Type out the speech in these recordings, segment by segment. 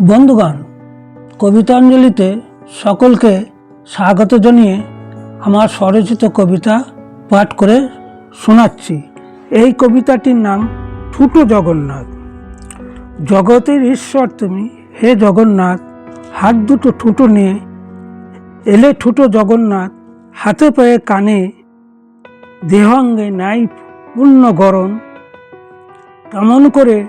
বন্ধুগণ, কবিতাঞ্জলিতে সকলকে স্বাগত জানিয়ে আমার স্বরচিত কবিতা পাঠ করে শোনাচ্ছি। এই কবিতাটির নাম ঠুটো জগন্নাথ। জগতের ঈশ্বর তুমি, হে জগন্নাথ, হাত দুটো ঠুটো নিয়ে এলে ঠুটো জগন্নাথ, হাতে পায়ে কানে দেহাঙ্গে নাই পূর্ণ গরণ। কেমন করে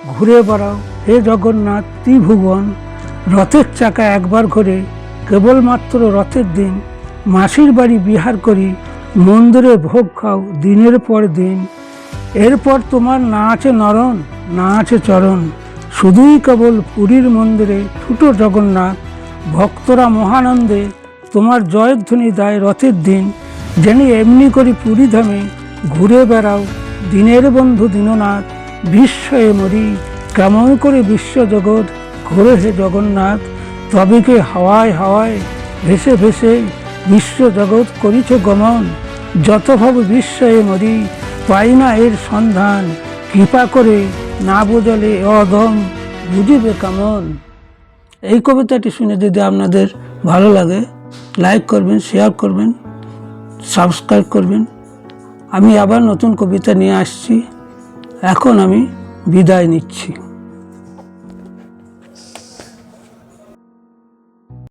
ঘুরে বেড়াও হে জগন্নাথ ত্রিভুবন। রথের চাকা একবার ঘোরে কেবলমাত্র রথের দিন। মাসির বাড়ি বিহার করি, মন্দিরে ভোগ খাও দিনের পর দিন। এরপর তোমার না আছে নরণ, না আছে চরণ, শুধুই কেবল পুরীর মন্দিরে ঠুটো জগন্নাথ। ভক্তরা মহানন্দে তোমার জয়ধ্বনি দেয় রথের দিন। যেন এমনি করি পুরী ধামে ঘুরে বেড়াও দিনের বন্ধু দীননাথ। বিস্ময়ে মরি কেমন করে বিশ্বজগৎ ঘোরে হে জগন্নাথ। তবে কে হাওয়ায় হাওয়ায় ভেসে ভেসে বিশ্বজগৎ করিছ গমন। যতভাবে বিস্ময়ে মরি পাই না এর সন্ধান। কৃপা করে না বোঝালে অদম বুঝিবে কেমন। এই কবিতাটি শুনে যদি আপনাদের ভালো লাগে, লাইক করবেন, শেয়ার করবেন, সাবস্ক্রাইব করবেন। আমি আবার নতুন কবিতা নিয়ে আসছি। এখন আমি বিদায় নিচ্ছি।